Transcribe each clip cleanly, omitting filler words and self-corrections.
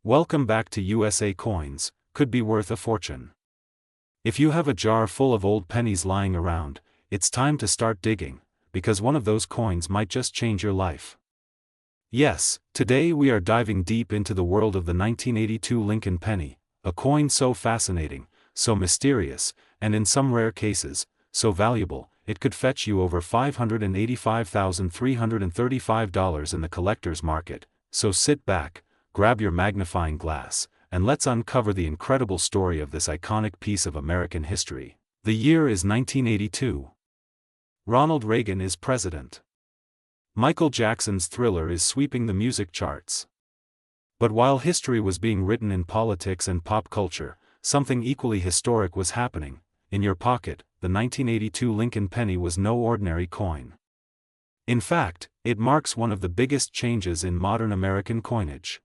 Welcome back to USA Coins, could be worth a fortune. If you have a jar full of old pennies lying around, it's time to start digging, because one of those coins might just change your life. Yes, today we are diving deep into the world of the 1982 Lincoln penny, a coin so fascinating, so mysterious, and in some rare cases, so valuable, it could fetch you over $585,335 in the collector's market. So sit back, grab your magnifying glass, and let's uncover the incredible story of this iconic piece of American history. The year is 1982. Ronald Reagan is president. Michael Jackson's Thriller is sweeping the music charts. But while history was being written in politics and pop culture, something equally historic was happening. In your pocket, the 1982 Lincoln penny was no ordinary coin. In fact, it marks one of the biggest changes in modern American coinage.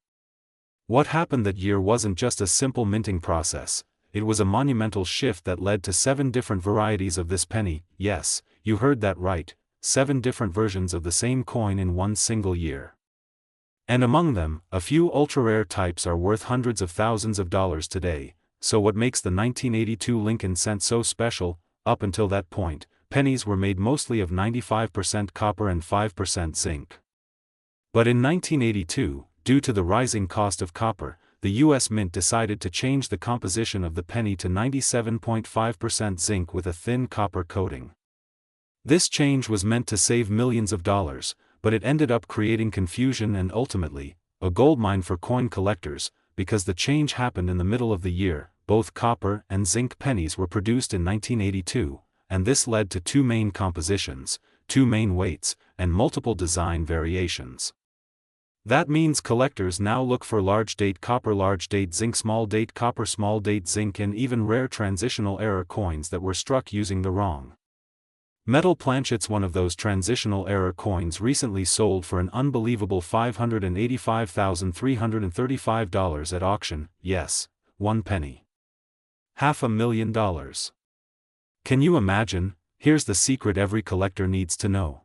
What happened that year wasn't just a simple minting process, it was a monumental shift that led to 7 different varieties of this penny. Yes, you heard that right, 7 different versions of the same coin in one single year. And among them, a few ultra-rare types are worth hundreds of thousands of dollars today. So what makes the 1982 Lincoln cent so special? Up until that point, pennies were made mostly of 95% copper and 5% zinc. But in 1982, due to the rising cost of copper, the U.S. Mint decided to change the composition of the penny to 97.5% zinc with a thin copper coating. This change was meant to save millions of dollars, but it ended up creating confusion and ultimately, a goldmine for coin collectors, because the change happened in the middle of the year. Both copper and zinc pennies were produced in 1982, and this led to 2 main compositions, 2 main weights, and multiple design variations. That means collectors now look for large date copper, large date zinc, small date copper, small date zinc, and even rare transitional error coins that were struck using the wrong metal planchets. One of those transitional error coins recently sold for an unbelievable $585,335 at auction. Yes, 1 penny. $500,000. Can you imagine? Here's the secret every collector needs to know.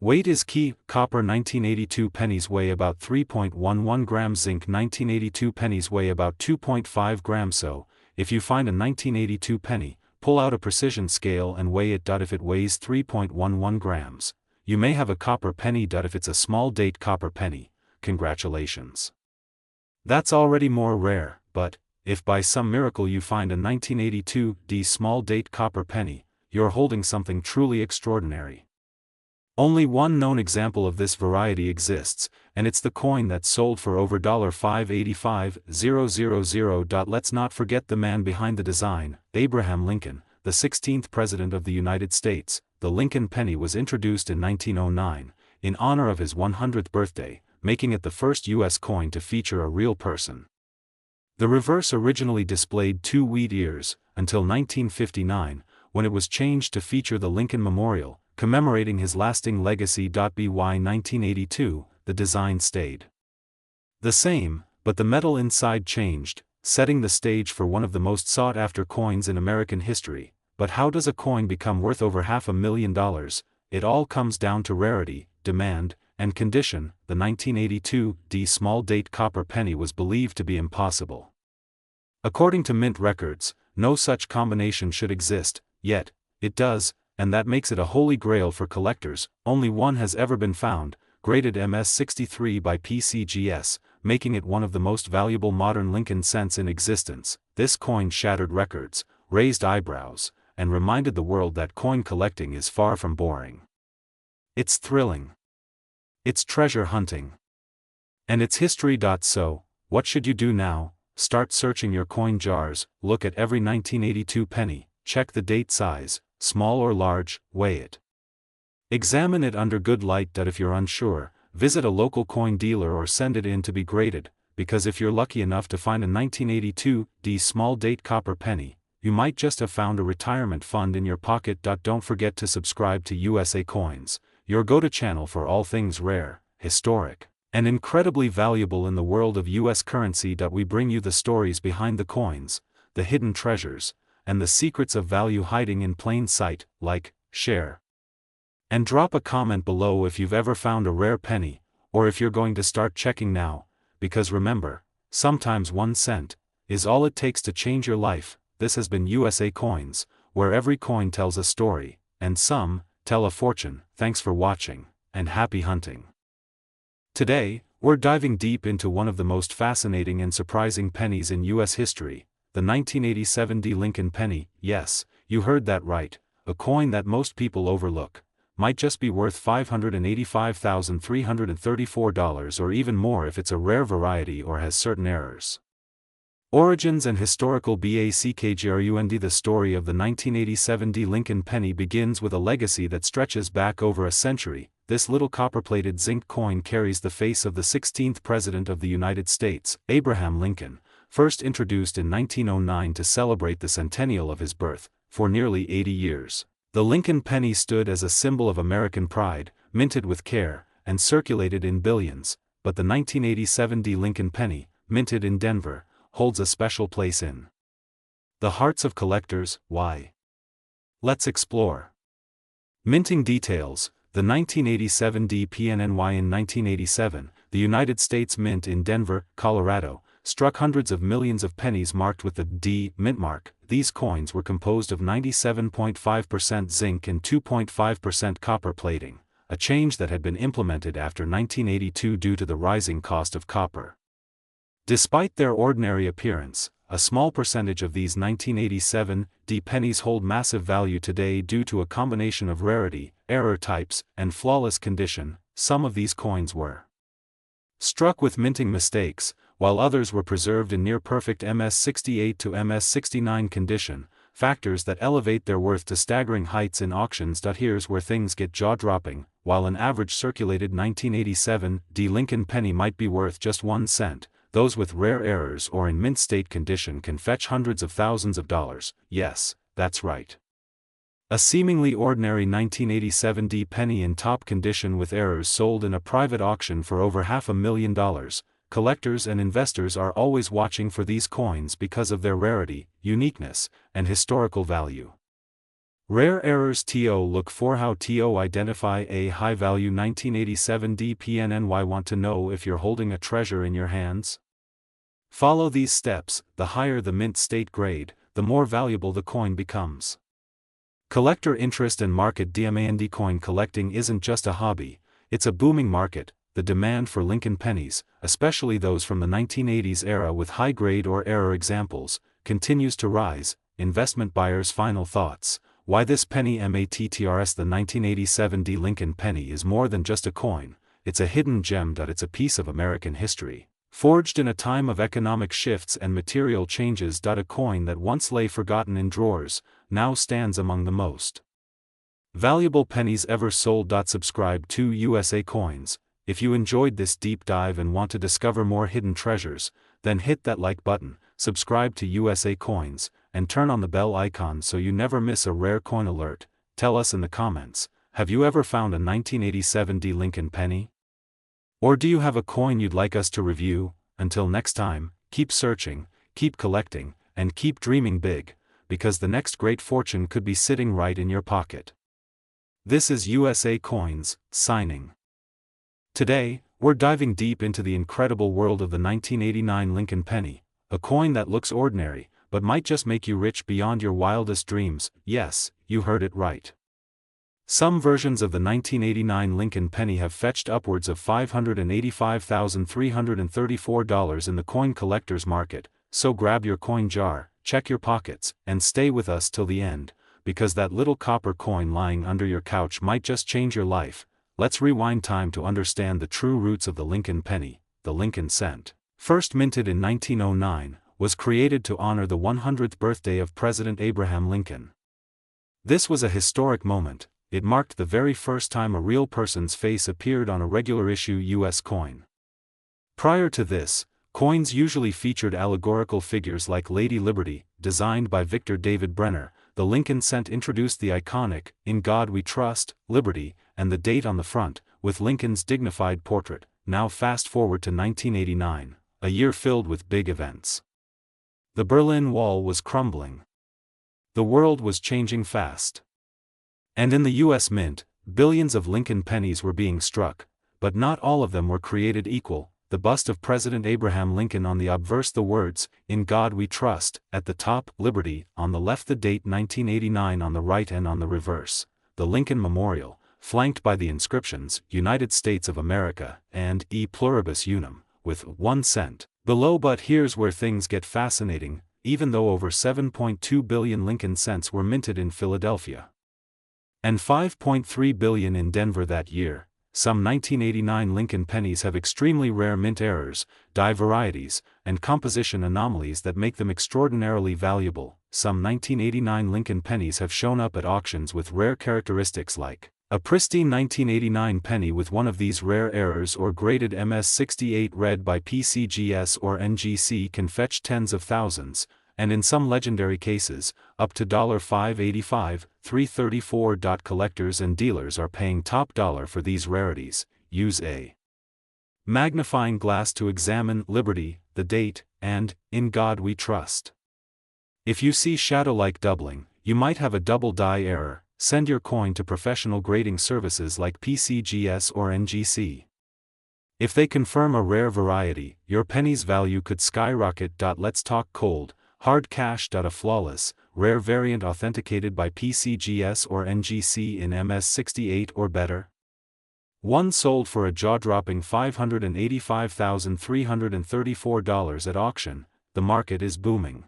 Weight is key. Copper 1982 pennies weigh about 3.11 grams. Zinc 1982 pennies weigh about 2.5 grams. So, if you find a 1982 penny, pull out a precision scale and weigh it. If it weighs 3.11 grams, you may have a copper penny. If it's a small date copper penny, congratulations. That's already more rare, but if by some miracle you find a 1982 small date copper penny, you're holding something truly extraordinary. Only one known example of this variety exists, and it's the coin that sold for over $585,000. Let's not forget the man behind the design, Abraham Lincoln, the 16th President of the United States. The Lincoln penny was introduced in 1909, in honor of his 100th birthday, making it the first U.S. coin to feature a real person. The reverse originally displayed 2 wheat ears, until 1959, when it was changed to feature the Lincoln Memorial, commemorating his lasting legacy. By 1982, the design stayed the same, but the metal inside changed, setting the stage for one of the most sought-after coins in American history. But how does a coin become worth over $500,000? It all comes down to rarity, demand, and condition. The 1982 small date copper penny was believed to be impossible. According to Mint records, no such combination should exist, yet it does, and that makes it a holy grail for collectors. Only one has ever been found, graded MS63 by PCGS, making it one of the most valuable modern Lincoln cents in existence. This coin shattered records, raised eyebrows, and reminded the world that coin collecting is far from boring. It's thrilling. It's treasure hunting. And it's history. So, what should you do now? Start searching your coin jars, look at every 1982 penny, check the date size, small or large, weigh it. Examine it under good light. If you're unsure, visit a local coin dealer or send it in to be graded, because if you're lucky enough to find a 1982 small date copper penny, you might just have found a retirement fund in your pocket. Don't forget to subscribe to USA Coins, your go-to channel for all things rare, historic, and incredibly valuable in the world of US currency. We bring you the stories behind the coins, the hidden treasures, and the secrets of value hiding in plain sight. Like, share, and drop a comment below if you've ever found a rare penny, or if you're going to start checking now, because remember, sometimes 1 cent, is all it takes to change your life. This has been USA Coins, where every coin tells a story, and some tell a fortune. Thanks for watching, and happy hunting. Today, we're diving deep into one of the most fascinating and surprising pennies in U.S. history, the 1987 D. Lincoln penny. Yes, you heard that right, a coin that most people overlook. Might just be worth $585,334 or even more if it's a rare variety or has certain errors. Origins and historical background. The story of the 1987 D. Lincoln penny begins with a legacy that stretches back over a century. This little copper-plated zinc coin carries the face of the 16th President of the United States, Abraham Lincoln, first introduced in 1909 to celebrate the centennial of his birth. For nearly 80 years, the Lincoln penny stood as a symbol of American pride, minted with care, and circulated in billions. But the 1987 D. Lincoln penny, minted in Denver, holds a special place in the hearts of collectors. Why? Let's explore. Minting details. The 1987 DPNNY. In 1987, the United States Mint in Denver, Colorado, struck hundreds of millions of pennies marked with the D mint mark. These coins were composed of 97.5% zinc and 2.5% copper plating, a change that had been implemented after 1982 due to the rising cost of copper. Despite their ordinary appearance, a small percentage of these 1987 D pennies hold massive value today due to a combination of rarity, error types, and flawless condition. Some of these coins were struck with minting mistakes, while others were preserved in near-perfect MS-68 to MS-69 condition, factors that elevate their worth to staggering heights in auctions. Here's where things get jaw-dropping. While an average circulated 1987 D Lincoln penny might be worth just 1 cent, those with rare errors or in mint state condition can fetch hundreds of thousands of dollars. Yes, that's right. A seemingly ordinary 1987 D penny in top condition with errors sold in a private auction for over $500,000. Collectors and investors are always watching for these coins because of their rarity, uniqueness, and historical value. Rare errors. Look for how to identify a high-value 1987 DPNNY. Want to know if you're holding a treasure in your hands? Follow these steps. The higher the mint state grade, the more valuable the coin becomes. Collector interest and market demand. Coin collecting isn't just a hobby, it's a booming market. The demand for Lincoln pennies, especially those from the 1980s era with high-grade or error examples, continues to rise. Investment buyers' final thoughts. Why this penny matters. The 1987 D. Lincoln penny is more than just a coin, it's a hidden gem. It's a piece of American history, forged in a time of economic shifts and material changes. A coin that once lay forgotten in drawers, now stands among the most valuable pennies ever sold. Subscribe to USA Coins. If you enjoyed this deep dive and want to discover more hidden treasures, then hit that like button, subscribe to USA Coins, and turn on the bell icon so you never miss a rare coin alert. Tell us in the comments, have you ever found a 1987 D. Lincoln penny? Or do you have a coin you'd like us to review? Until next time, keep searching, keep collecting, and keep dreaming big, because the next great fortune could be sitting right in your pocket. This is USA Coins, signing. Today, we're diving deep into the incredible world of the 1989 Lincoln penny, a coin that looks ordinary, but might just make you rich beyond your wildest dreams. Yes, you heard it right. Some versions of the 1989 Lincoln penny have fetched upwards of $585,334 in the coin collector's market, so grab your coin jar, check your pockets, and stay with us till the end, because that little copper coin lying under your couch might just change your life. Let's rewind time to understand the true roots of the Lincoln penny. The Lincoln cent, first minted in 1909, was created to honor the 100th birthday of President Abraham Lincoln. This was a historic moment. It marked the very first time a real person's face appeared on a regular issue U.S. coin. Prior to this, coins usually featured allegorical figures like Lady Liberty, designed by Victor David Brenner. The Lincoln cent introduced the iconic, "In God We Trust," Liberty, and the date on the front, with Lincoln's dignified portrait. Now fast forward to 1989, a year filled with big events. The Berlin Wall was crumbling. The world was changing fast. And in the U.S. Mint, billions of Lincoln pennies were being struck, but not all of them were created equal. the bust of President Abraham Lincoln on the obverse, the words, "In God We Trust," at the top, "Liberty," on the left, the date 1989 on the right, and on the reverse, the Lincoln Memorial, flanked by the inscriptions, "United States of America," and "E Pluribus Unum," with 1 cent below. But here's where things get fascinating. Even though over 7.2 billion Lincoln cents were minted in Philadelphia and 5.3 billion in Denver that year, some 1989 Lincoln pennies have extremely rare mint errors, die varieties, and composition anomalies that make them extraordinarily valuable. Some 1989 Lincoln pennies have shown up at auctions with rare characteristics, like a pristine 1989 penny with one of these rare errors or graded MS-68 read by PCGS or NGC can fetch tens of thousands, and in some legendary cases, up to $585, $334. Collectors and dealers are paying top dollar for these rarities. Use a magnifying glass to examine "Liberty," the date, and "In God We Trust." If you see shadow-like doubling, you might have a double die error. Send your coin to professional grading services like PCGS or NGC. If they confirm a rare variety, your penny's value could skyrocket. Let's talk cold, hard cash. A flawless, rare variant authenticated by PCGS or NGC in MS-68 or better. One sold for a jaw-dropping $585,334 at auction. The market is booming.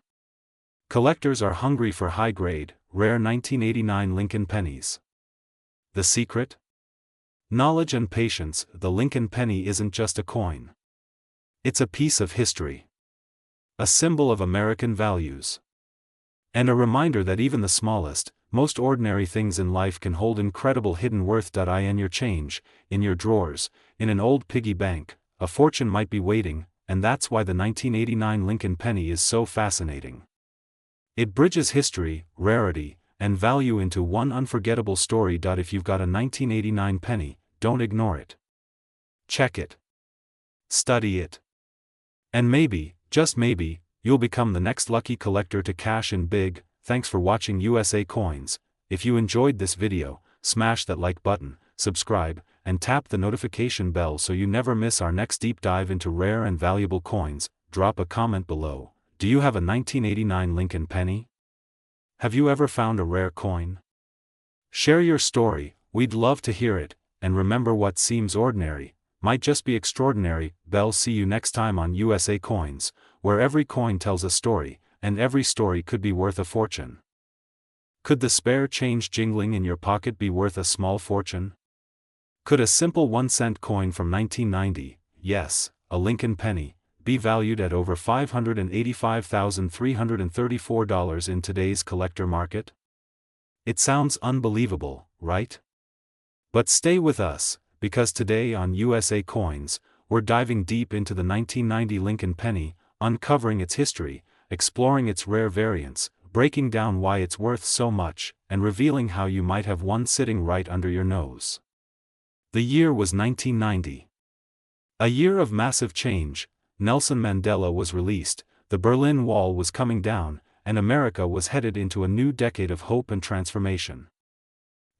Collectors are hungry for high-grade, rare 1989 Lincoln pennies. The secret? Knowledge and patience. The Lincoln penny isn't just a coin. It's a piece of history. A symbol of American values. And a reminder that even the smallest, most ordinary things in life can hold incredible hidden worth. In your change, in your drawers, in an old piggy bank, a fortune might be waiting, and that's why the 1989 Lincoln penny is so fascinating. It bridges history, rarity, and value into one unforgettable story. If you've got a 1989 penny, don't ignore it. Check it. Study it. And maybe, just maybe, you'll become the next lucky collector to cash in big. Thanks for watching USA Coins. If you enjoyed this video, smash that like button, subscribe, and tap the notification bell so you never miss our next deep dive into rare and valuable coins. Drop a comment below. Do you have a 1989 Lincoln penny? Have you ever found a rare coin? Share your story, we'd love to hear it, and remember, what seems ordinary might just be extraordinary. See you next time on USA Coins, where every coin tells a story, and every story could be worth a fortune. Could the spare change jingling in your pocket be worth a small fortune? Could a simple 1-cent coin from 1990, yes, a Lincoln penny, be valued at over $585,334 in today's collector market? It sounds unbelievable, right? But stay with us, because today on USA Coins, we're diving deep into the 1990 Lincoln penny, uncovering its history, exploring its rare variants, breaking down why it's worth so much, and revealing how you might have one sitting right under your nose. The year was 1990. A year of massive change. Nelson Mandela was released, the Berlin Wall was coming down, and America was headed into a new decade of hope and transformation.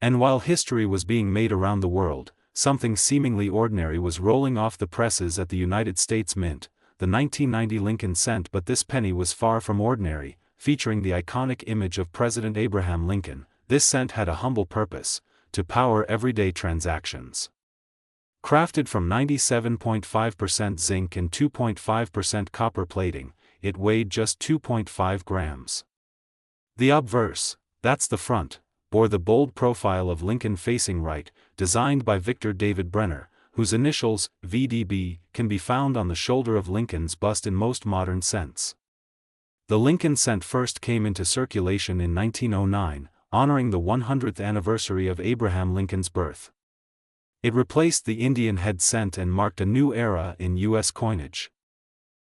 And while history was being made around the world, something seemingly ordinary was rolling off the presses at the United States Mint, the 1990 Lincoln cent. But this penny was far from ordinary. Featuring the iconic image of President Abraham Lincoln, this cent had a humble purpose: to power everyday transactions. Crafted from 97.5% zinc and 2.5% copper plating, it weighed just 2.5 grams. The obverse, that's the front, bore the bold profile of Lincoln facing right, designed by Victor David Brenner, whose initials, VDB, can be found on the shoulder of Lincoln's bust in most modern cents. The Lincoln cent first came into circulation in 1909, honoring the 100th anniversary of Abraham Lincoln's birth. It replaced the Indian head cent and marked a new era in U.S. coinage.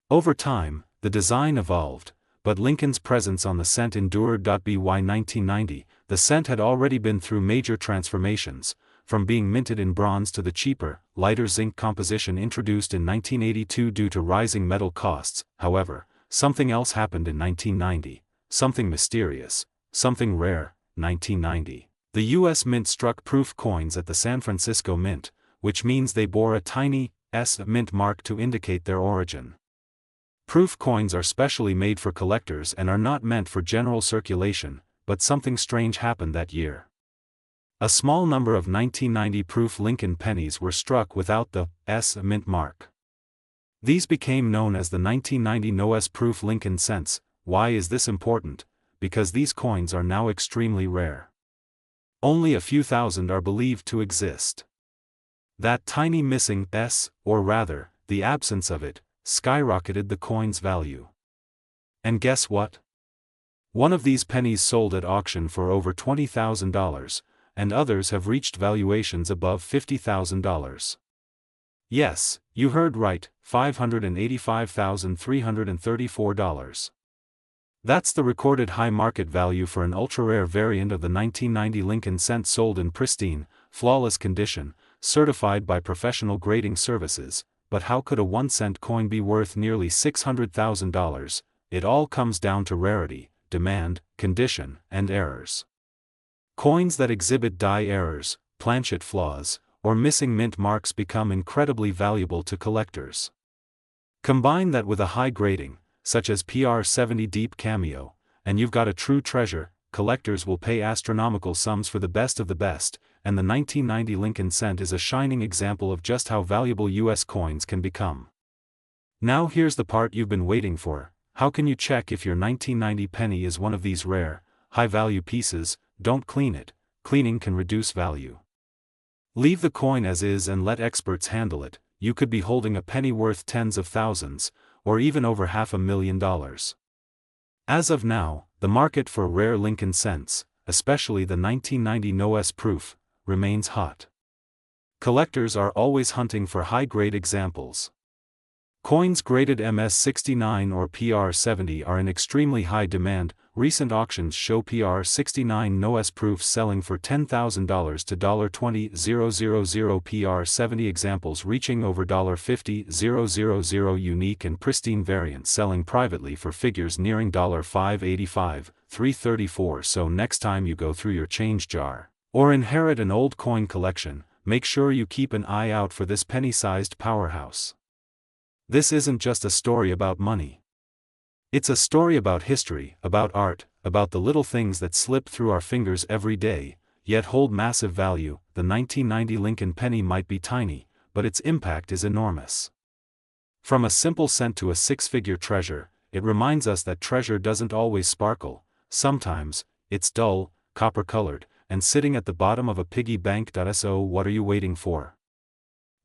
Over time, the design evolved, but Lincoln's presence on the cent endured. By 1990, the cent had already been through major transformations, from being minted in bronze to the cheaper, lighter zinc composition introduced in 1982 due to rising metal costs. However, something else happened in 1990, something mysterious, something rare. 1990. The U.S. Mint struck proof coins at the San Francisco Mint, which means they bore a tiny, S mint mark to indicate their origin. Proof coins are specially made for collectors and are not meant for general circulation, but something strange happened that year. A small number of 1990 proof Lincoln pennies were struck without the S mint mark. These became known as the 1990 no-S proof Lincoln cents. Why is this important? Because these coins are now extremely rare. Only a few thousand are believed to exist. That tiny missing S, or rather, the absence of it, skyrocketed the coin's value. And guess what? One of these pennies sold at auction for over $20,000, and others have reached valuations above $50,000. Yes, you heard right, $585,334. That's the recorded high market value for an ultra-rare variant of the 1990 Lincoln cent sold in pristine, flawless condition, certified by professional grading services. But how could a 1-cent coin be worth nearly $600,000? It all comes down to rarity, demand, condition, and errors. Coins that exhibit die errors, planchet flaws, or missing mint marks become incredibly valuable to collectors. Combine that with a high grading, such as PR70 Deep Cameo, and you've got a true treasure. Collectors will pay astronomical sums for the best of the best, and the 1990 Lincoln cent is a shining example of just how valuable U.S. coins can become. Now here's the part you've been waiting for. How can you check if your 1990 penny is one of these rare, high-value pieces? Don't clean it. Cleaning can reduce value. Leave the coin as is and let experts handle it. You could be holding a penny worth tens of thousands, or even over $500,000. As of now, the market for rare Lincoln cents, especially the 1990 no-S proof, remains hot. Collectors are always hunting for high-grade examples. Coins graded MS69 or PR70 are in extremely high demand. Recent auctions show PR69 no-S proofs selling for $10,000 to $20,000, PR70 examples reaching over $50,000, unique and pristine variants selling privately for figures nearing $585, $334. So next time you go through your change jar, or inherit an old coin collection, make sure you keep an eye out for this penny-sized powerhouse. This isn't just a story about money. It's a story about history, about art, about the little things that slip through our fingers every day, yet hold massive value. The 1990 Lincoln penny might be tiny, but its impact is enormous. From a simple cent to a six-figure treasure, it reminds us that treasure doesn't always sparkle. Sometimes, it's dull, copper-colored, and sitting at the bottom of a piggy bank. So what are you waiting for?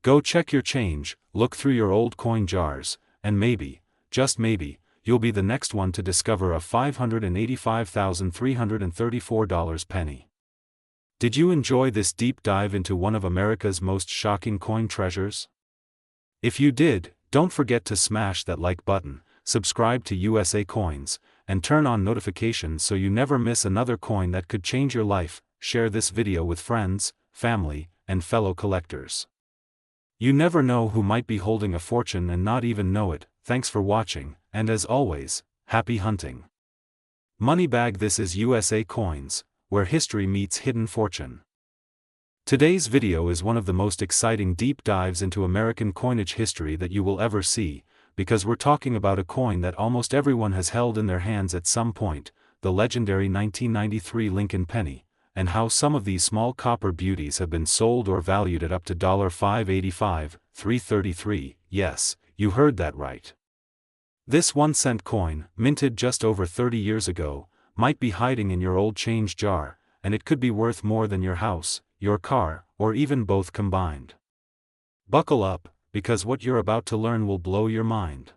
Go check your change, look through your old coin jars, and maybe, just maybe, you'll be the next one to discover a $585,334 penny. Did you enjoy this deep dive into one of America's most shocking coin treasures? If you did, don't forget to smash that like button, subscribe to USA Coins, and turn on notifications so you never miss another coin that could change your life. Share this video with friends, family, and fellow collectors. You never know who might be holding a fortune and not even know it. Thanks for watching, and as always, happy hunting. Moneybag. This is USA Coins, where history meets hidden fortune. Today's video is one of the most exciting deep dives into American coinage history that you will ever see, because we're talking about a coin that almost everyone has held in their hands at some point, the legendary 1993 Lincoln penny, and how some of these small copper beauties have been sold or valued at up to $585, $333, yes, you heard that right. This 1-cent coin, minted just over 30 years ago, might be hiding in your old change jar, and it could be worth more than your house, your car, or even both combined. Buckle up, because what you're about to learn will blow your mind.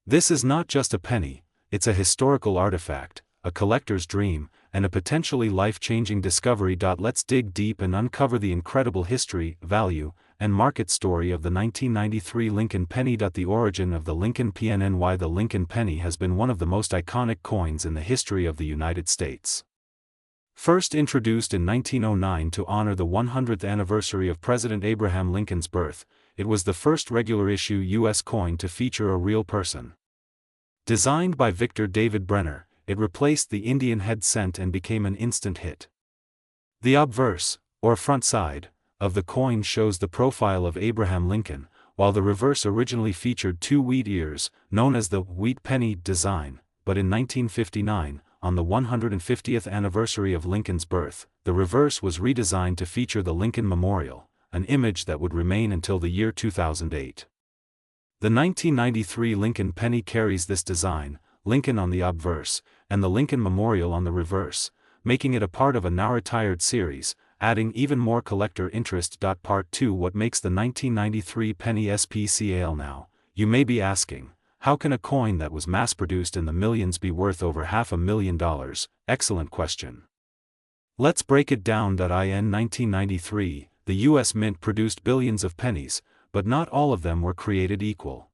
This is not just a penny, it's a historical artifact, a collector's dream, and a potentially life-changing discovery. Let's dig deep and uncover the incredible history, value, and market story of the 1993 Lincoln penny. The origin of the Lincoln PNN. Why the Lincoln penny has been one of the most iconic coins in the history of the United States. First introduced in 1909 to honor the 100th anniversary of President Abraham Lincoln's birth, it was the first regular-issue U.S. coin to feature a real person. Designed by Victor David Brenner, it replaced the Indian head cent and became an instant hit. The obverse, or front side, of the coin shows the profile of Abraham Lincoln, while the reverse originally featured two wheat ears, known as the wheat penny design, but in 1959, on the 150th anniversary of Lincoln's birth, the reverse was redesigned to feature the Lincoln Memorial, an image that would remain until the year 2008. The 1993 Lincoln penny carries this design, Lincoln on the obverse, and the Lincoln Memorial on the reverse, making it a part of a now-retired series, adding even more collector interest. Part 2. What makes the 1993 penny special now? You may be asking, how can a coin that was mass-produced in the millions be worth over $500,000? Excellent question. Let's break it down. In 1993, the U.S. Mint produced billions of pennies, but not all of them were created equal.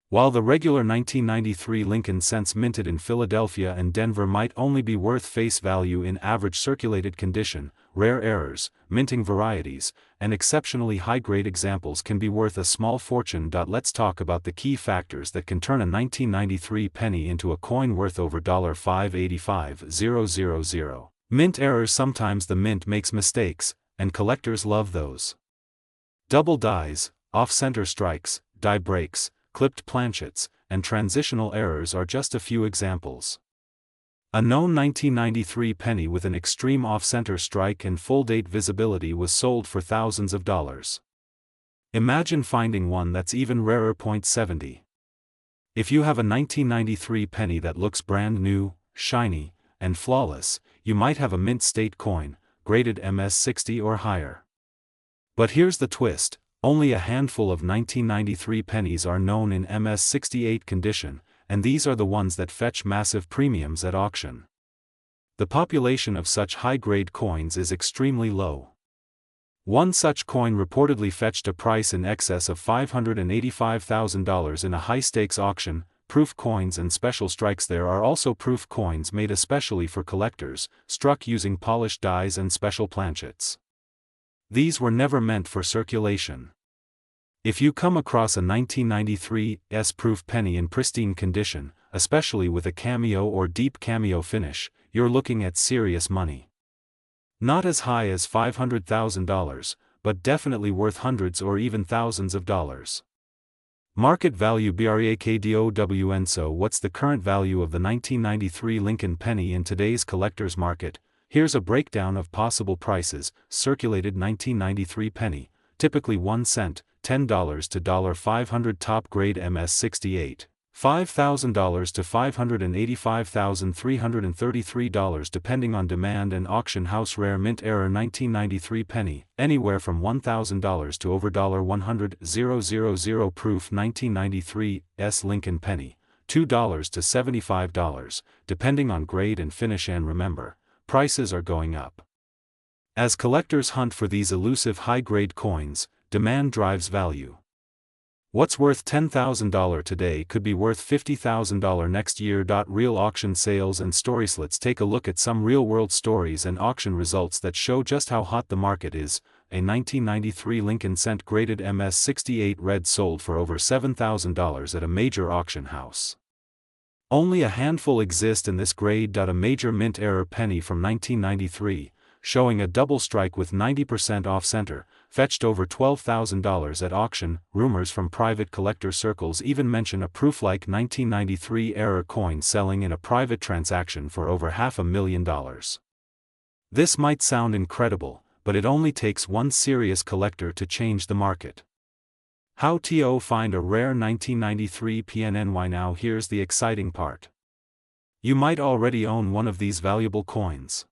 While the regular 1993 Lincoln cents minted in Philadelphia and Denver might only be worth face value in average circulated condition, rare errors, minting varieties, and exceptionally high-grade examples can be worth a small fortune. Let's talk about the key factors that can turn a 1993 penny into a coin worth over $585,000. Mint errors. Sometimes the mint makes mistakes, and collectors love those. Double dies, off-center strikes, die breaks, clipped planchets, and transitional errors are just a few examples. A known 1993 penny with an extreme off-center strike and full-date visibility was sold for thousands of dollars. Imagine finding one that's even rarer. 70. If you have a 1993 penny that looks brand new, shiny, and flawless, you might have a mint state coin, graded MS-60 or higher. But here's the twist. Only a handful of 1993 pennies are known in MS-68 condition, and these are the ones that fetch massive premiums at auction. The population of such high-grade coins is extremely low. One such coin reportedly fetched a price in excess of $585,000 in a high-stakes auction. Proof coins and special strikes. There are also proof coins made especially for collectors, struck using polished dies and special planchets. These were never meant for circulation. If you come across a 1993 S-proof penny in pristine condition, especially with a cameo or deep cameo finish, you're looking at serious money. Not as high as $500,000, but definitely worth hundreds or even thousands of dollars. Market value. BREAKDOWN. So what's the current value of the 1993 Lincoln penny in today's collector's market? Here's a breakdown of possible prices. Circulated 1993 penny, typically 1 cent, $10 to $500. Top grade MS-68, $5,000 to $585,333 depending on demand and auction house. Rare mint error 1993 penny, anywhere from $1,000 to over $100,000. Proof 1993 S Lincoln penny, $2 to $75, depending on grade and finish. And remember, prices are going up. As collectors hunt for these elusive high-grade coins, demand drives value. What's worth $10,000 today could be worth $50,000 next year. Real auction sales and stories. Let's take a look at some real-world stories and auction results that show just how hot the market is. A 1993 Lincoln cent graded MS-68 red sold for over $7,000 at a major auction house. Only a handful exist in this grade. A major mint error penny from 1993, showing a double strike with 90% off-center, fetched over $12,000 at auction. Rumors from private collector circles even mention a proof-like 1993 error coin selling in a private transaction for over $500,000. This might sound incredible, but it only takes one serious collector to change the market. How to find a rare 1993 PNNY? Now here's the exciting part. You might already own one of these valuable coins.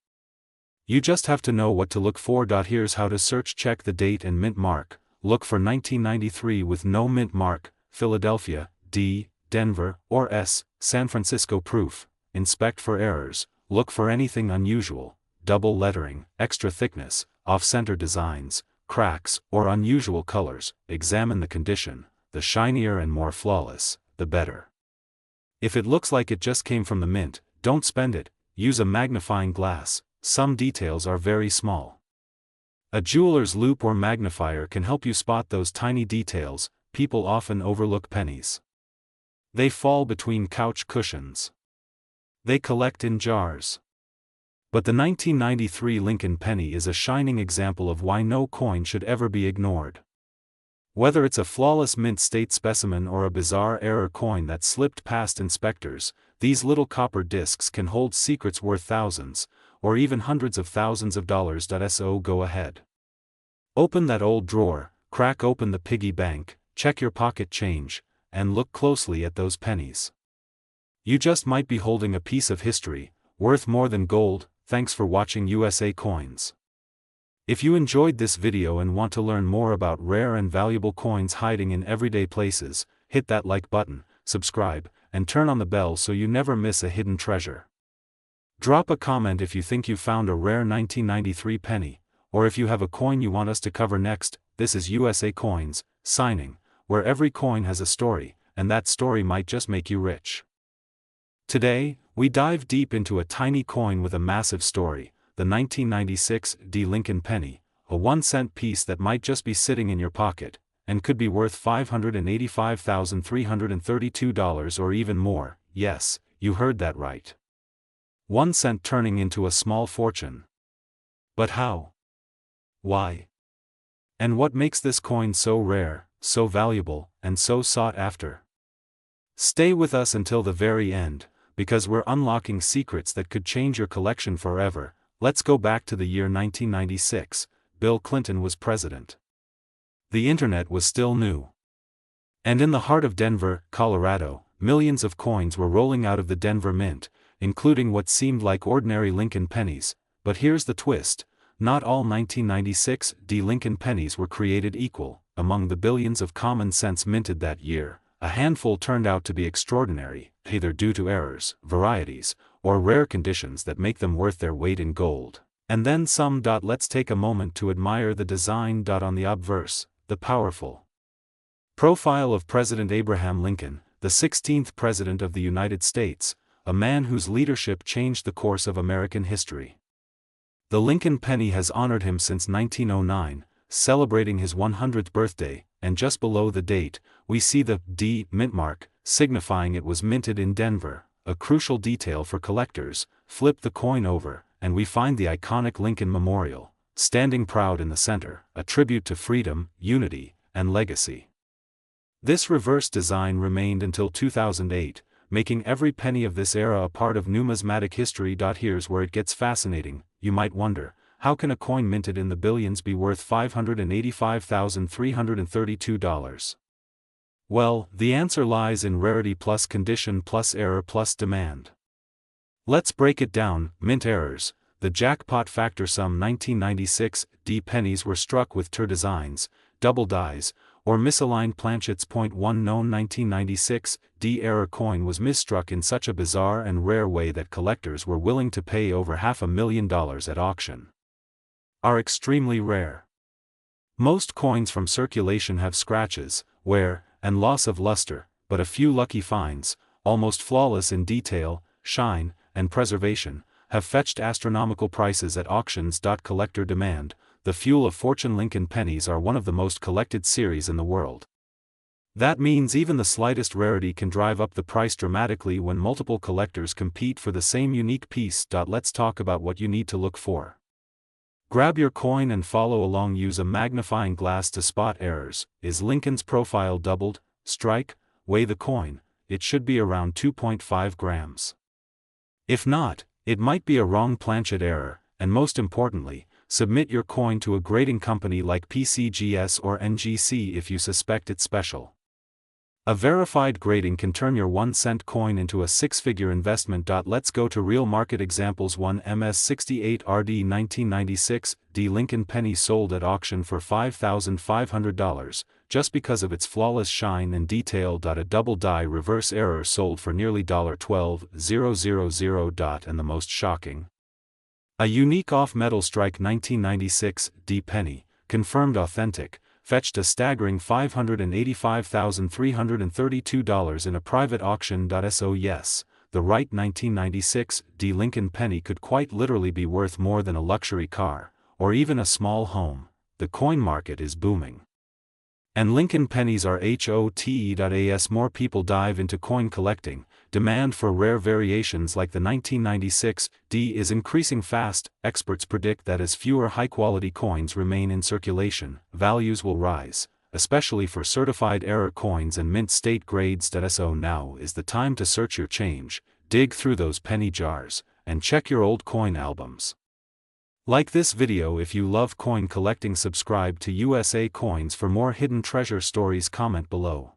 You just have to know what to look for. Here's how to search. Check the date and mint mark. Look for 1993 with no mint mark, Philadelphia, D, Denver, or S, San Francisco. Proof. Inspect for errors. Look for anything unusual, double lettering, extra thickness, off-center designs, cracks, or unusual colors. Examine the condition. The shinier and more flawless, the better. If it looks like it just came from the mint, don't spend it. Use a magnifying glass. Some details are very small. A jeweler's loupe or magnifier can help you spot those tiny details. People often overlook pennies. They fall between couch cushions. They collect in jars. But the 1993 Lincoln penny is a shining example of why no coin should ever be ignored. Whether it's a flawless mint state specimen or a bizarre error coin that slipped past inspectors, these little copper discs can hold secrets worth thousands, or even hundreds of thousands of dollars. So go ahead. Open that old drawer, crack open the piggy bank, check your pocket change, and look closely at those pennies. You just might be holding a piece of history, worth more than gold. Thanks for watching USA Coins. If you enjoyed this video and want to learn more about rare and valuable coins hiding in everyday places, hit that like button, subscribe, and turn on the bell so you never miss a hidden treasure. Drop a comment if you think you found a rare 1993 penny, or if you have a coin you want us to cover next. This is USA Coins, signing, where every coin has a story, and that story might just make you rich. Today, we dive deep into a tiny coin with a massive story, the 1996 D. Lincoln penny, a 1-cent piece that might just be sitting in your pocket, and could be worth $585,332 or even more. Yes, you heard that right. 1 cent turning into a small fortune. But how? Why? And what makes this coin so rare, so valuable, and so sought after? Stay with us until the very end, because we're unlocking secrets that could change your collection forever. Let's go back to the year 1996. Bill Clinton was president. The internet was still new. And in the heart of Denver, Colorado, millions of coins were rolling out of the Denver Mint, including what seemed like ordinary Lincoln pennies. But here's the twist: not all 1996 D. Lincoln pennies were created equal. Among the billions of common cents minted that year, a handful turned out to be extraordinary, either due to errors, varieties, or rare conditions that make them worth their weight in gold. And then some. Let's take a moment to admire the design. On the obverse, the powerful profile of President Abraham Lincoln, the 16th President of the United States, a man whose leadership changed the course of American history. The Lincoln penny has honored him since 1909, celebrating his 100th birthday, and just below the date, we see the D mint mark, signifying it was minted in Denver, a crucial detail for collectors. Flip the coin over, and we find the iconic Lincoln Memorial, standing proud in the center, a tribute to freedom, unity, and legacy. This reverse design remained until 2008, making every penny of this era a part of numismatic history. Here's where it gets fascinating. You might wonder, how can a coin minted in the billions be worth $585,332? Well, the answer lies in rarity plus condition plus error plus demand. Let's break it down. Mint errors. The jackpot factor. Some 1996 D pennies were struck with tear designs, double dies, or misaligned planchets. One known 1996 D error coin was misstruck in such a bizarre and rare way that collectors were willing to pay over $500,000 at auction. Are extremely rare. Most coins from circulation have scratches, wear, and loss of luster, but a few lucky finds, almost flawless in detail, shine, and preservation, have fetched astronomical prices at auctions. Collector demand. The fuel of fortune. Lincoln pennies are one of the most collected series in the world. That means even the slightest rarity can drive up the price dramatically when multiple collectors compete for the same unique piece. Let's talk about what you need to look for. Grab your coin and follow along. Use a magnifying glass to spot errors. Is Lincoln's profile doubled? Strike, weigh the coin. It should be around 2.5 grams. If not, it might be a wrong planchet error, and most importantly, submit your coin to a grading company like PCGS or NGC if you suspect it's special. A verified grading can turn your 1-cent coin into a 6-figure investment. Let's go to real market examples. 1 MS68 RD 1996 D Lincoln penny sold at auction for $5,500, just because of its flawless shine and detail. A double die reverse error sold for nearly $12,000. And the most shocking, a unique off-metal strike 1996 D penny, confirmed authentic, fetched a staggering $585,332 in a private auction. So yes, the right 1996 D Lincoln penny could quite literally be worth more than a luxury car, or even a small home. The coin market is booming. And Lincoln pennies are hot. As more people dive into coin collecting, demand for rare variations like the 1996 D is increasing fast. Experts predict that as fewer high-quality coins remain in circulation, values will rise, especially for certified error coins and mint state grades. So now is the time to search your change, dig through those penny jars, and check your old coin albums. Like this video if you love coin collecting. Subscribe to USA Coins for more hidden treasure stories. Comment below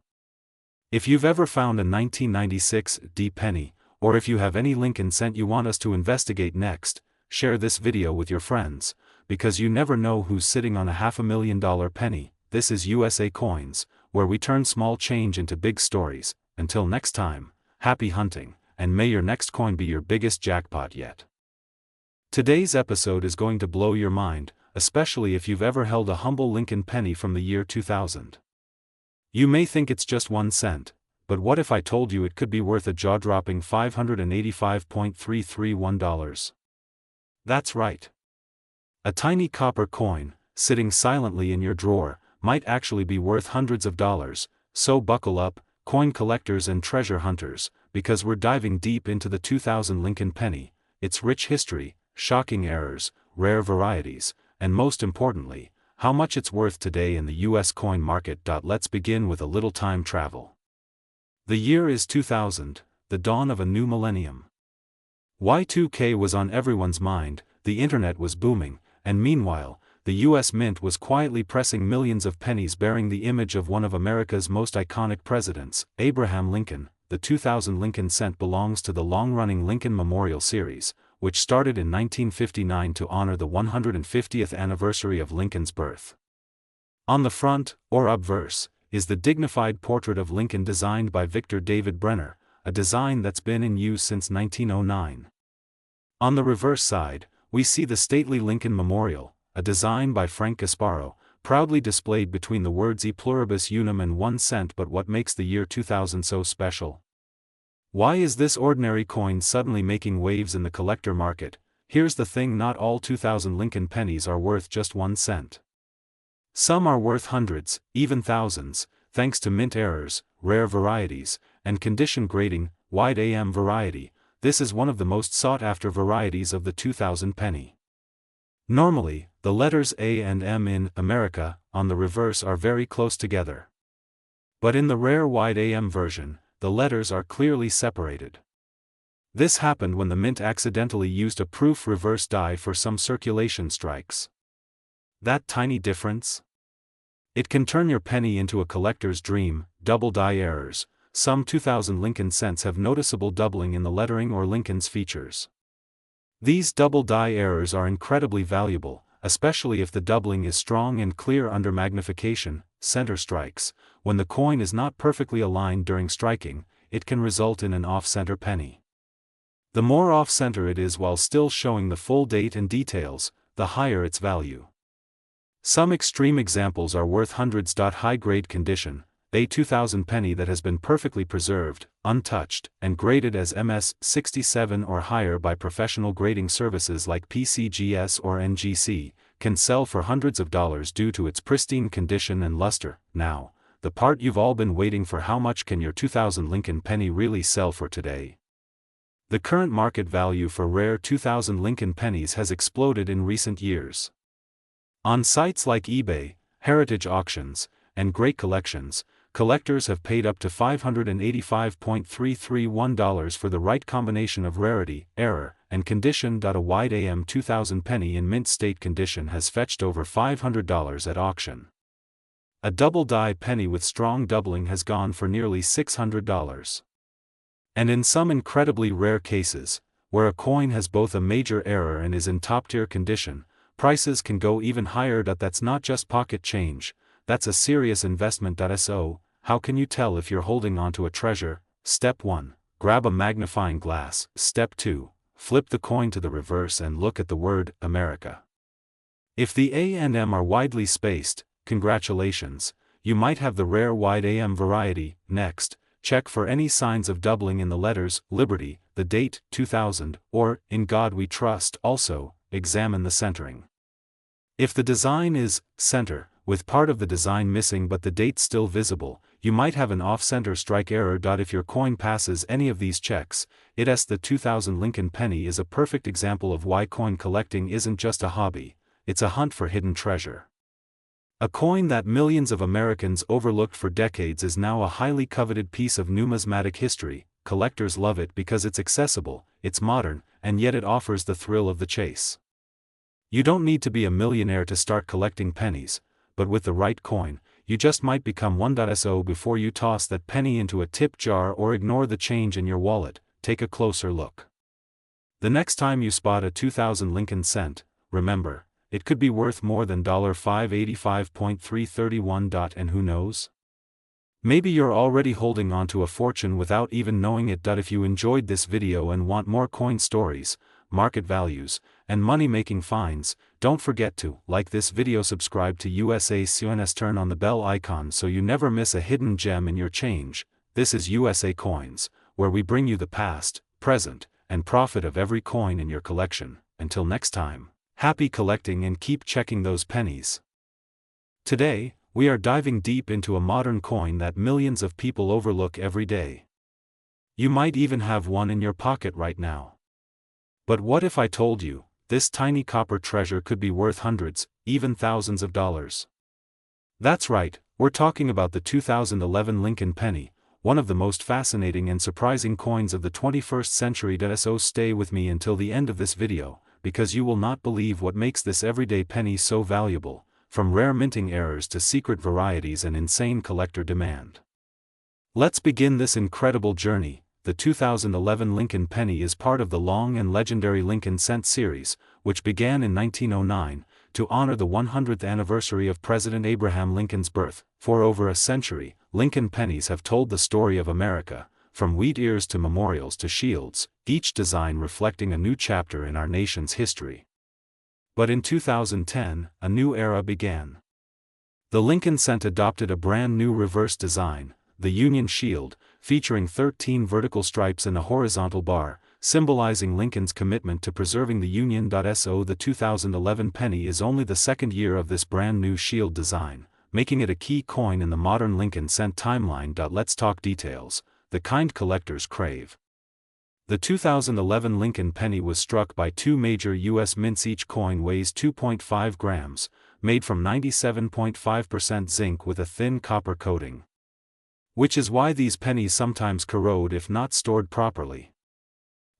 if you've ever found a 1996 D penny, or if you have any Lincoln cent you want us to investigate next. Share this video with your friends, because you never know who's sitting on a $500,000 penny. This is USA Coins, where we turn small change into big stories. Until next time, happy hunting, and may your next coin be your biggest jackpot yet. Today's episode is going to blow your mind, especially if you've ever held a humble Lincoln penny from the year 2000. You may think it's just 1 cent, but what if I told you it could be worth a jaw-dropping $585.331? That's right. A tiny copper coin, sitting silently in your drawer, might actually be worth hundreds of dollars. So buckle up, coin collectors and treasure hunters, because we're diving deep into the 2000 Lincoln penny, its rich history, shocking errors, rare varieties, and most importantly, how much it's worth today in the US coin market. Let's begin with a little time travel. The year is 2000, the dawn of a new millennium. Y2K was on everyone's mind, the internet was booming, and meanwhile, the US Mint was quietly pressing millions of pennies bearing the image of one of America's most iconic presidents, Abraham Lincoln. The 2000 Lincoln cent belongs to the long-running Lincoln Memorial Series, which started in 1959 to honor the 150th anniversary of Lincoln's birth. On the front, or obverse, is the dignified portrait of Lincoln designed by Victor David Brenner, a design that's been in use since 1909. On the reverse side, we see the stately Lincoln Memorial, a design by Frank Gasparo, proudly displayed between the words E pluribus unum and 1 cent. But what makes the year 2000 so special? Why is this ordinary coin suddenly making waves in the collector market? Here's the thing: not all 2000 Lincoln pennies are worth just 1 cent. Some are worth hundreds, even thousands, thanks to mint errors, rare varieties, and condition grading. Wide AM variety, this is one of the most sought-after varieties of the 2000 penny. Normally, the letters A and M in America, on the reverse, are very close together. But in the rare wide AM version, the letters are clearly separated. This happened when the mint accidentally used a proof reverse die for some circulation strikes. That tiny difference? It can turn your penny into a collector's dream. Double die errors. Some 2000 Lincoln cents have noticeable doubling in the lettering or Lincoln's features. These double die errors are incredibly valuable, especially if the doubling is strong and clear under magnification. Center strikes. When the coin is not perfectly aligned during striking, it can result in an off-center penny. The more off-center it is while still showing the full date and details, the higher its value. Some extreme examples are worth hundreds. High-grade condition. A 2000 penny that has been perfectly preserved, untouched, and graded as MS 67 or higher by professional grading services like PCGS or NGC, can sell for hundreds of dollars due to its pristine condition and luster. Now, the part you've all been waiting for: how much can your 2000 Lincoln penny really sell for today? The current market value for rare 2000 Lincoln pennies has exploded in recent years. On sites like eBay, Heritage Auctions, and Great Collections, collectors have paid up to $585.331 for the right combination of rarity, error, and condition. A wide AM 2000 penny in mint state condition has fetched over $500 at auction. A double die penny with strong doubling has gone for nearly $600. And in some incredibly rare cases, where a coin has both a major error and is in top-tier condition, prices can go even higher. That's not just pocket change, that's a serious investment. So, how can you tell if you're holding onto a treasure? Step 1. Grab a magnifying glass. Step 2. Flip the coin to the reverse and look at the word America. If the A and M are widely spaced, congratulations, you might have the rare wide AM variety. Next, check for any signs of doubling in the letters, Liberty, the date, 2000, or, In God We Trust. Also, examine the centering. If the design is center, with part of the design missing but the date still visible, you might have an off-center strike error. If your coin passes any of these checks, the 2000 Lincoln penny is a perfect example of why coin collecting isn't just a hobby, it's a hunt for hidden treasure. A coin that millions of Americans overlooked for decades is now a highly coveted piece of numismatic history. Collectors love it because it's accessible, it's modern, and yet it offers the thrill of the chase. You don't need to be a millionaire to start collecting pennies, but with the right coin, you just might become one. So before you toss that penny into a tip jar or ignore the change in your wallet, take a closer look. The next time you spot a 2000 Lincoln cent, remember, it could be worth more than $585.331. And who knows? Maybe you're already holding on to a fortune without even knowing it. If you enjoyed this video and want more coin stories, market values, and money-making finds, don't forget to like this video, subscribe to USA Coins, turn on the bell icon so you never miss a hidden gem in your change. This is USA Coins, where we bring you the past, present, and profit of every coin in your collection. Until next time, happy collecting and keep checking those pennies. Today, we are diving deep into a modern coin that millions of people overlook every day. You might even have one in your pocket right now. But what if I told you, this tiny copper treasure could be worth hundreds, even thousands of dollars? That's right, we're talking about the 2011 Lincoln penny, one of the most fascinating and surprising coins of the 21st century. So stay with me until the end of this video, because you will not believe what makes this everyday penny so valuable, from rare minting errors to secret varieties and insane collector demand. Let's begin this incredible journey. The 2011 Lincoln penny is part of the long and legendary Lincoln cent series, which began in 1909, to honor the 100th anniversary of President Abraham Lincoln's birth. For over a century, Lincoln pennies have told the story of America, from wheat ears to memorials to shields, each design reflecting a new chapter in our nation's history. But in 2010, a new era began. The Lincoln cent adopted a brand new reverse design, the Union Shield, featuring 13 vertical stripes and a horizontal bar, symbolizing Lincoln's commitment to preserving the Union. So the 2011 penny is only the second year of this brand new shield design, making it a key coin in the modern Lincoln cent timeline. Let's talk details, the kind collectors crave. The 2011 Lincoln penny was struck by two major U.S. mints. Each coin weighs 2.5 grams, made from 97.5% zinc with a thin copper coating. Which is why these pennies sometimes corrode if not stored properly.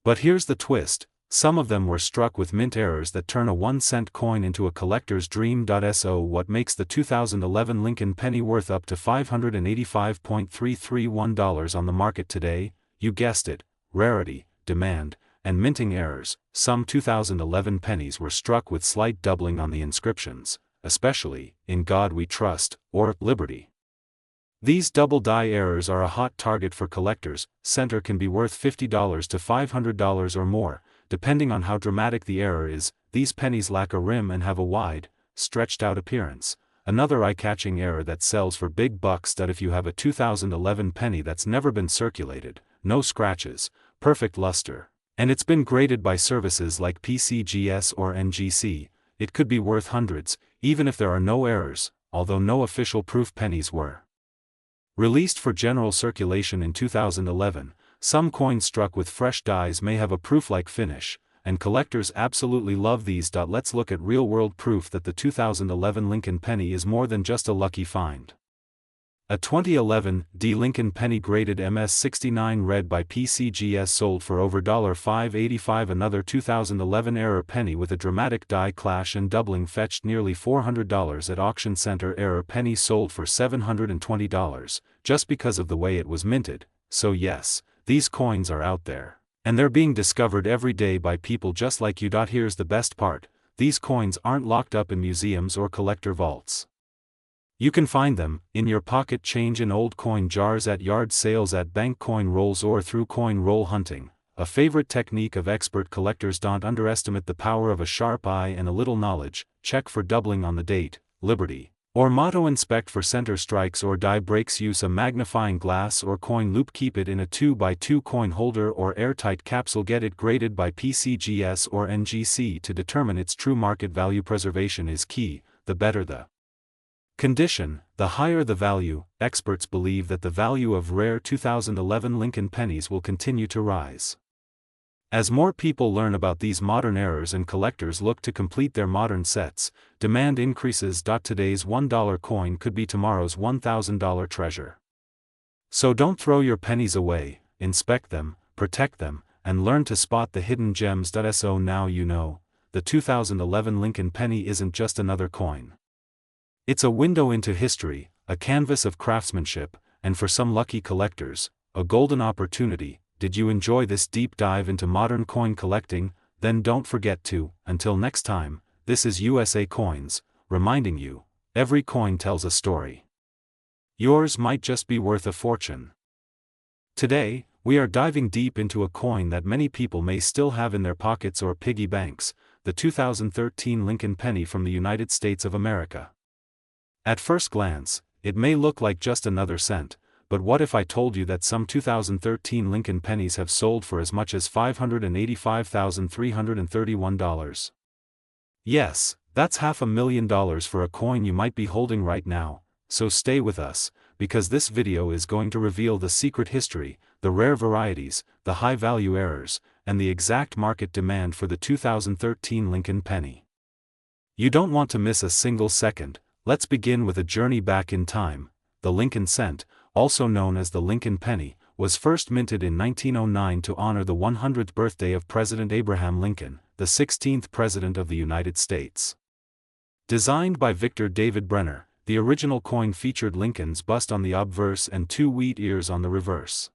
But here's the twist, some of them were struck with mint errors that turn a 1-cent coin into a collector's dream. So what makes the 2011 Lincoln penny worth up to $585.331 on the market today? You guessed it, rarity, demand, and minting errors. Some 2011 pennies were struck with slight doubling on the inscriptions, especially, "In God We Trust," or "Liberty." These double die errors are a hot target for collectors. Center can be worth $50 to $500 or more, depending on how dramatic the error is. These pennies lack a rim and have a wide, stretched out appearance. Another eye-catching error that sells for big bucks. If you have a 2011 penny that's never been circulated, no scratches, perfect luster, and it's been graded by services like PCGS or NGC, it could be worth hundreds, even if there are no errors, although no official proof pennies were released for general circulation in 2011, some coins struck with fresh dies may have a proof-like finish, and collectors absolutely love these. Let's look at real-world proof that the 2011 Lincoln penny is more than just a lucky find. A 2011 D Lincoln penny graded MS69 read by PCGS sold for over $585. Another 2011 error penny with a dramatic die clash and doubling fetched nearly $400 at auction center. Error penny sold for $720, just because of the way it was minted. So yes, these coins are out there, and they're being discovered every day by people just like you. Here's the best part, these coins aren't locked up in museums or collector vaults. You can find them in your pocket change, in old coin jars, at yard sales, at bank coin rolls, or through coin roll hunting, a favorite technique of expert collectors. Don't underestimate the power of a sharp eye and a little knowledge. Check for doubling on the date, liberty, or motto. Inspect for center strikes or die breaks. Use a magnifying glass or coin loop. Keep it in a 2x2 coin holder or airtight capsule. Get it graded by PCGS or NGC to determine its true market value. Preservation is key. The better the condition, the higher the value. Experts believe that the value of rare 2011 Lincoln pennies will continue to rise. As more people learn about these modern errors and collectors look to complete their modern sets, demand increases. Today's $1 coin could be tomorrow's $1,000 treasure. So don't throw your pennies away, inspect them, protect them, and learn to spot the hidden gems. So now you know, the 2011 Lincoln penny isn't just another coin. It's a window into history, a canvas of craftsmanship, and for some lucky collectors, a golden opportunity. Did you enjoy this deep dive into modern coin collecting? Then don't forget to, until next time, this is USA Coins, reminding you, every coin tells a story. Yours might just be worth a fortune. Today, we are diving deep into a coin that many people may still have in their pockets or piggy banks, the 2013 Lincoln penny from the United States of America. At first glance, it may look like just another cent, but what if I told you that some 2013 Lincoln pennies have sold for as much as $585,331? Yes, that's $500,000 for a coin you might be holding right now, so stay with us, because this video is going to reveal the secret history, the rare varieties, the high-value errors, and the exact market demand for the 2013 Lincoln penny. You don't want to miss a single second. Let's begin with a journey back in time. The Lincoln cent, also known as the Lincoln penny, was first minted in 1909 to honor the 100th birthday of President Abraham Lincoln, the 16th President of the United States. Designed by Victor David Brenner, the original coin featured Lincoln's bust on the obverse and 2 wheat ears on the reverse.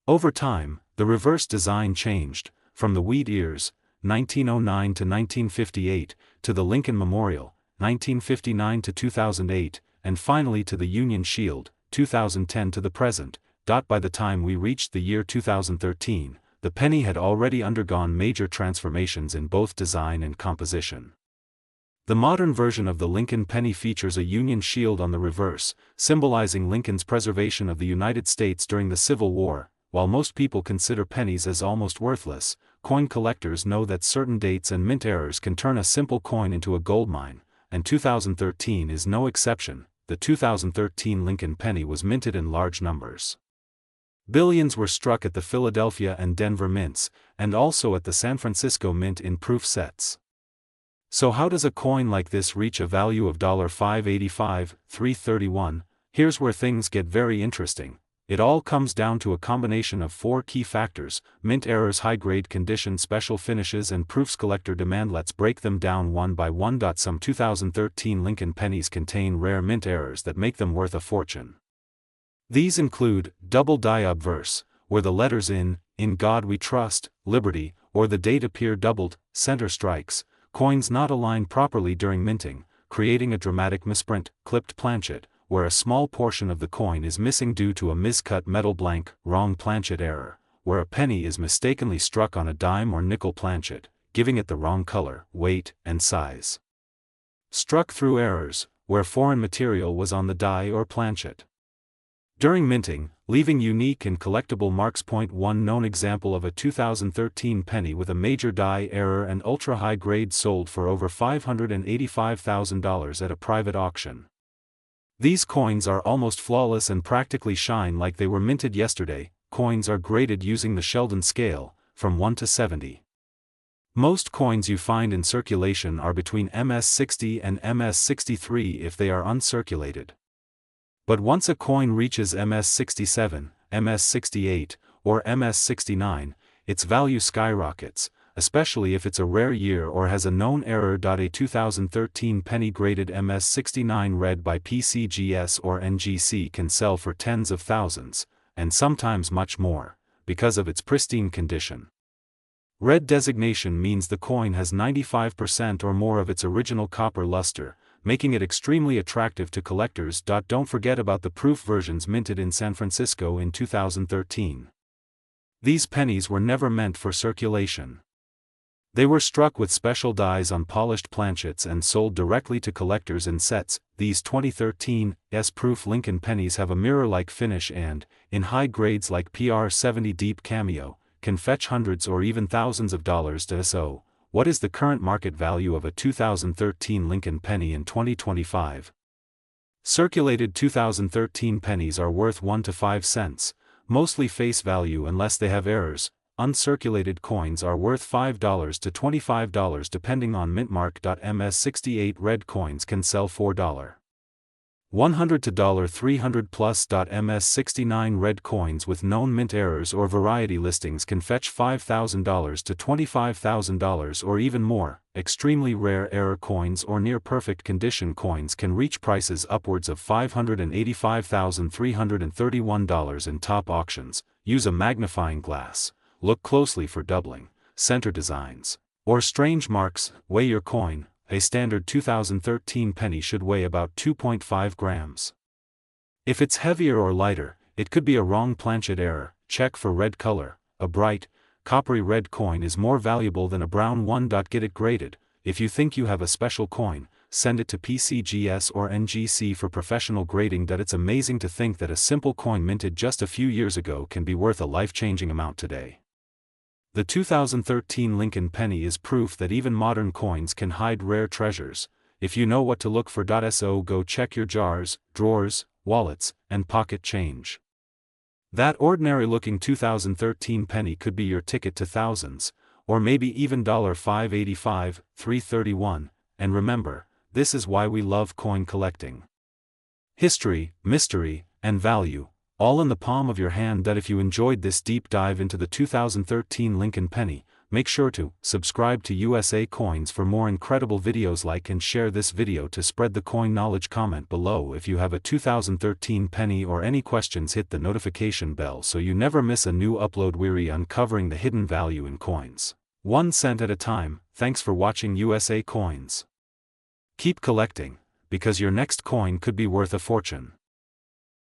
Over time, the reverse design changed, from the wheat ears, 1909 to 1958, to the Lincoln Memorial, 1959 to 2008, and finally to the Union Shield, 2010 to the present. By the time we reached the year 2013, the penny had already undergone major transformations in both design and composition. The modern version of the Lincoln penny features a Union Shield on the reverse, symbolizing Lincoln's preservation of the United States during the Civil War. While most people consider pennies as almost worthless, coin collectors know that certain dates and mint errors can turn a simple coin into a goldmine, and 2013 is no exception. The 2013 Lincoln penny was minted in large numbers. Billions were struck at the Philadelphia and Denver mints, and also at the San Francisco mint in proof sets. So how does a coin like this reach a value of $585, $331? Here's where things get very interesting. It all comes down to a combination of 4 key factors: mint errors, high-grade condition, special finishes, and proofs. Collector demand. Let's break them down one by one. Some 2013 Lincoln pennies contain rare mint errors that make them worth a fortune. These include double die obverse, where the letters in God We Trust, Liberty, or the date appear doubled, center strikes, coins not aligned properly during minting, creating a dramatic misprint. Clipped planchet, where a small portion of the coin is missing due to a miscut metal blank. Wrong planchet error, where a penny is mistakenly struck on a dime or nickel planchet, giving it the wrong color, weight, and size. Struck through errors, where foreign material was on the die or planchet during minting, leaving unique and collectible marks. One known example of a 2013 penny with a major die error and ultra-high grade sold for over $585,000 at a private auction. These coins are almost flawless and practically shine like they were minted yesterday. Coins are graded using the Sheldon scale, from 1 to 70. Most coins you find in circulation are between MS60 and MS63 if they are uncirculated. But once a coin reaches MS67, MS68, or MS69, its value skyrockets, especially if it's a rare year or has a known error. A 2013 penny graded MS69 read by PCGS or NGC can sell for tens of thousands, and sometimes much more, because of its pristine condition. Red designation means the coin has 95% or more of its original copper luster, making it extremely attractive to collectors. Don't forget about the proof versions minted in San Francisco in 2013. These pennies were never meant for circulation. They were struck with special dies on polished planchets and sold directly to collectors in sets. These 2013 S-proof Lincoln pennies have a mirror-like finish and, in high grades like PR70 Deep Cameo, can fetch hundreds or even thousands of dollars. So, what is the current market value of a 2013 Lincoln penny in 2025? Circulated 2013 pennies are worth 1 to 5 cents, mostly face value unless they have errors. uncirculated coins are worth $5 to $25 depending on mintmark. MS68 red coins can sell $4. 100 to $300 plus. MS69 red coins with known mint errors or variety listings can fetch $5,000 to $25,000 or even more. Extremely rare error coins or near perfect condition coins can reach prices upwards of $585,331 in top auctions. Use a magnifying glass, look closely for doubling, center designs, or strange marks. Weigh your coin. A standard 2013 penny should weigh about 2.5 grams. If it's heavier or lighter, it could be a wrong planchet error. Check for red color. A bright, coppery red coin is more valuable than a brown one. Get it graded. If you think you have a special coin, send it to PCGS or NGC for professional grading. It's amazing to think that a simple coin minted just a few years ago can be worth a life-changing amount today. The 2013 Lincoln penny is proof that even modern coins can hide rare treasures. If you know what to look for. So go check your jars, drawers, wallets, and pocket change. That ordinary-looking 2013 penny could be your ticket to thousands, or maybe even $585, $331, and remember, this is why we love coin collecting. History, mystery, and value, all in the palm of your hand. If you enjoyed this deep dive into the 2013 Lincoln penny, make sure to subscribe to USA Coins for more incredible videos. Like and share this video to spread the coin knowledge. Comment below if you have a 2013 penny or any questions. Hit the notification bell so you never miss a new upload. We're uncovering the hidden value in coins, 1 cent at a time. Thanks for watching USA Coins. Keep collecting, because your next coin could be worth a fortune.